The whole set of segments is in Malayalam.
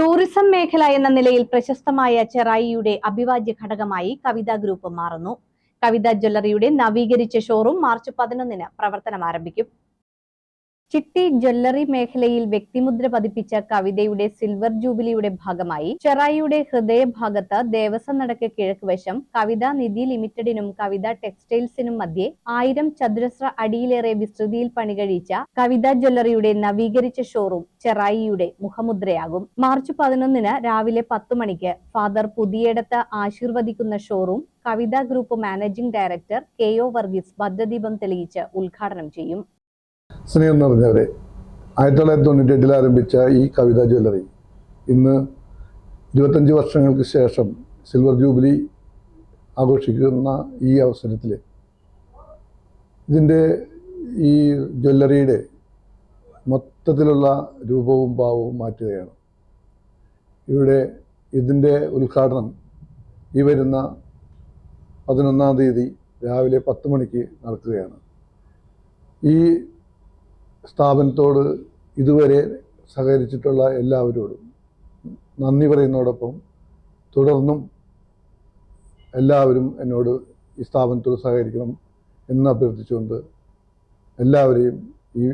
ടൂറിസം മേഖല എന്ന നിലയിൽ പ്രശസ്തമായ ചെറായിയുടെ അവിഭാജ്യ ഘടകമായി കവിത ഗ്രൂപ്പ് മാറുന്നു. കവിത ജ്വല്ലറിയുടെ നവീകരിച്ച ഷോറൂം മാർച്ച് 11-ന് പ്രവർത്തനം ആരംഭിക്കും. ചിട്ടി ജ്വല്ലറി മേഖലയിൽ വ്യക്തിമുദ്ര പതിപ്പിച്ച കവിതയുടെ സിൽവർ ജൂബിലിയുടെ ഭാഗമായി ചെറായിയുടെ ഹൃദയഭാഗത്ത് ദേവസ്വം നടക്ക് കിഴക്ക് വശം കവിത നിധി ലിമിറ്റഡിനും കവിത ടെക്സ്റ്റൈൽസിനും മധ്യേ 1000 ചതുരശ്ര അടിയിലേറെ വിസ്തൃതിയിൽ പണികഴിച്ച കവിത ജ്വല്ലറിയുടെ നവീകരിച്ച ഷോറൂം ചെറായിയുടെ മുഖമുദ്രയാകും. മാർച്ച് 11-ന് രാവിലെ 10 മണിക്ക് ഫാദർ പുതിയേടത്ത് ആശീർവദിക്കുന്ന showroom Kavitha group managing director K O. Varghese ഭദ്രദീപം തെളിയിച്ച് ഉദ്ഘാടനം ചെയ്യും. സ്നേഹം നിറഞ്ഞവരെ, 1998 ആരംഭിച്ച ഈ കവിത ജ്വല്ലറി ഇന്ന് 25 വർഷങ്ങൾക്ക് ശേഷം സിൽവർ ജൂബിലി ആഘോഷിക്കുന്ന ഈ അവസരത്തിൽ ഇതിൻ്റെ ഈ ജ്വല്ലറിയുടെ മൊത്തത്തിലുള്ള രൂപവും ഭാവവും മാറ്റുകയാണ്. ഇവിടെ ഇതിൻ്റെ ഉദ്ഘാടനം ഈ വരുന്ന 11-ാം തീയതി രാവിലെ 10 മണിക്ക് നടക്കുകയാണ്. ഈ സ്ഥാപനത്തോട് ഇതുവരെ സഹകരിച്ചിട്ടുള്ള എല്ലാവരോടും നന്ദി പറയുന്നതോടൊപ്പം തുടർന്നും എല്ലാവരും എന്നോട് ഈ സ്ഥാപനത്തോട് സഹകരിക്കണം എന്ന് അഭ്യർത്ഥിച്ചുകൊണ്ട് എല്ലാവരെയും ഈ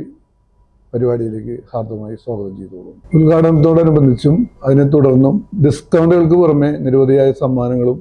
പരിപാടിയിലേക്ക് ഹാർദമായി സ്വാഗതം ചെയ്തോളും. ഉദ്ഘാടനത്തോടനുബന്ധിച്ചും അതിനെ തുടർന്നും ഡിസ്കൗണ്ടുകൾക്ക് പുറമെ നിരവധിയായ സമ്മാനങ്ങളും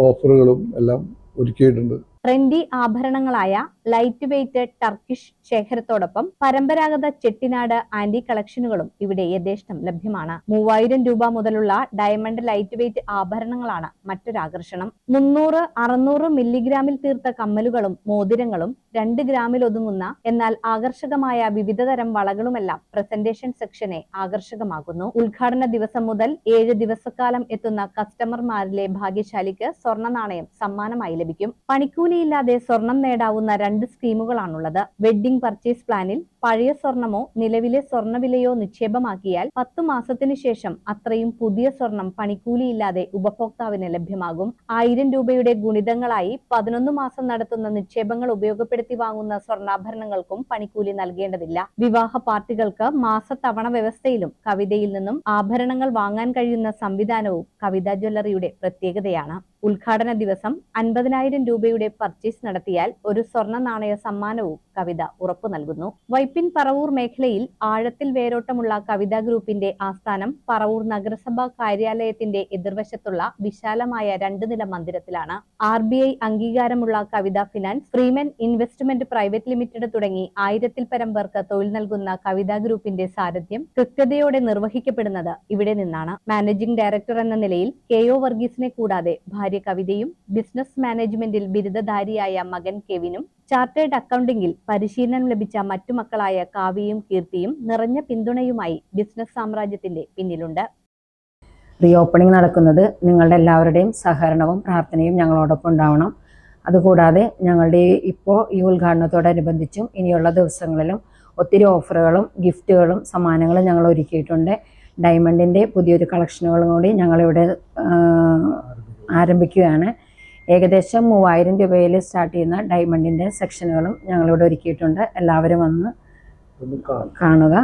ഓഫറുകളും എല്ലാം ഒരുക്കിയിട്ടുണ്ട്. ട്രെൻഡി ആഭരണങ്ങളായ ലൈറ്റ് വെയ്റ്റ് ടർക്കിഷ് ശേഖരത്തോടൊപ്പം പരമ്പരാഗത ചെട്ടിനാട് ആന്റി കളക്ഷനുകളും ഇവിടെ യഥേഷ്ടം ലഭ്യമാണ്. 3000 രൂപ മുതലുള്ള ഡയമണ്ട് ലൈറ്റ് വെയ്റ്റ് ആഭരണങ്ങളാണ് മറ്റൊരാകർഷണം. 300-600 മില്ലിഗ്രാമിൽ തീർത്ത കമ്മലുകളും മോതിരങ്ങളും 2 ഗ്രാമിൽ ഒതുങ്ങുന്ന എന്നാൽ ആകർഷകമായ വിവിധതരം വളകളുമെല്ലാം പ്രസന്റേഷൻ സെക്ഷനെ ആകർഷകമാകുന്നു. ഉദ്ഘാടന ദിവസം മുതൽ 7 ദിവസക്കാലം എത്തുന്ന കസ്റ്റമർമാരിലെ ഭാഗ്യശാലിക്ക് സ്വർണ്ണ നാണയം സമ്മാനമായി ലഭിക്കും. പണിക്കൂലിയില്ലാതെ സ്വർണം നേടാവുന്ന 2 സ്കീമുകളാണുള്ളത്. വെഡ്ഡിംഗ് പർച്ചേസ് പ്ലാനിൽ പഴയ സ്വർണമോ നിലവിലെ സ്വർണ്ണവിലയോ നിക്ഷേപമാക്കിയാൽ 10 മാസത്തിനു ശേഷം അത്രയും പുതിയ സ്വർണം പണിക്കൂലിയില്ലാതെ ഉപഭോക്താവിന് ലഭ്യമാകും. 1000 രൂപയുടെ ഗുണിതങ്ങളായി 11 മാസം നടത്തുന്ന നിക്ഷേപങ്ങൾ ഉപയോഗപ്പെടുത്തി വാങ്ങുന്ന സ്വർണ്ണാഭരണങ്ങൾക്കും പണിക്കൂലി നൽകേണ്ടതില്ല. വിവാഹ പാർട്ടികൾക്ക് മാസത്തവണ വ്യവസ്ഥയിലും കവിതയിൽ നിന്നും ആഭരണങ്ങൾ വാങ്ങാൻ കഴിയുന്ന സംവിധാനവും കവിത ജ്വല്ലറിയുടെ പ്രത്യേകതയാണ്. ഉദ്ഘാടന ദിവസം 50,000 രൂപയുടെ പർച്ചേസ് നടത്തിയാൽ ഒരു സ്വർണ്ണ നാണയ സമ്മാനവും കവിത ഉറപ്പു നൽകുന്നു. വൈപ്പിൻ പറവൂർ മേഖലയിൽ ആഴത്തിൽ വേരോട്ടമുള്ള കവിത ഗ്രൂപ്പിന്റെ ആസ്ഥാനം പറവൂർ നഗരസഭാ കാര്യാലയത്തിന്റെ എതിർവശത്തുള്ള വിശാലമായ 2 നില മന്ദിരത്തിലാണ്. RBI അംഗീകാരമുള്ള കവിത ഫിനാൻസ്, ഫ്രീമെൻ ഇൻവെസ്റ്റ്മെന്റ് പ്രൈവറ്റ് ലിമിറ്റഡ് തുടങ്ങി 1000-ൽ പരം പേർക്ക് തൊഴിൽ നൽകുന്ന കവിത ഗ്രൂപ്പിന്റെ സാരഥ്യം കൃത്യതയോടെ നിർവഹിക്കപ്പെടുന്നത് ഇവിടെ നിന്നാണ്. മാനേജിംഗ് ഡയറക്ടർ എന്ന നിലയിൽ കെ.ഒ. വർഗീസിനെ കൂടാതെ ഭാര്യ കവിതയും ബിസിനസ് മാനേജ്മെന്റിൽ ബിരുദധാരിയായ മകൻ കെവിനും ചാർട്ടേഡ് അക്കൗണ്ടിംഗിൽ പരിശീലനം ലഭിച്ച മറ്റു മക്കളായ കാവ്യയും കീർത്തിയും നിറഞ്ഞ പിന്തുണയുമായി ബിസിനസ് സാമ്രാജ്യത്തിന്റെ പിന്നിലുണ്ട്. റീ ഓപ്പണിംഗ് നടക്കുന്നത് നിങ്ങളുടെ എല്ലാവരുടെയും സഹകരണവും പ്രാർത്ഥനയും ഞങ്ങളോടൊപ്പം ഉണ്ടാവണം. അതുകൂടാതെ ഞങ്ങളുടെ ഇപ്പോൾ ഈ ഉദ്ഘാടനത്തോടനുബന്ധിച്ചും ഇനിയുള്ള ദിവസങ്ങളിലും ഒത്തിരി ഓഫറുകളും ഗിഫ്റ്റുകളും സമ്മാനങ്ങളും ഞങ്ങൾ ഒരുക്കിയിട്ടുണ്ട്. ഡയമണ്ടിൻ്റെ പുതിയൊരു കളക്ഷനുകളും കൂടി ഞങ്ങളിവിടെ ആരംഭിക്കുകയാണ്. ഏകദേശം 3000 രൂപയിൽ സ്റ്റാർട്ട് ചെയ്യുന്ന ഡയമണ്ടിൻ്റെ സെക്ഷനുകളും ഞങ്ങളിവിടെ ഒരുക്കിയിട്ടുണ്ട്. എല്ലാവരും വന്ന് കാണുക.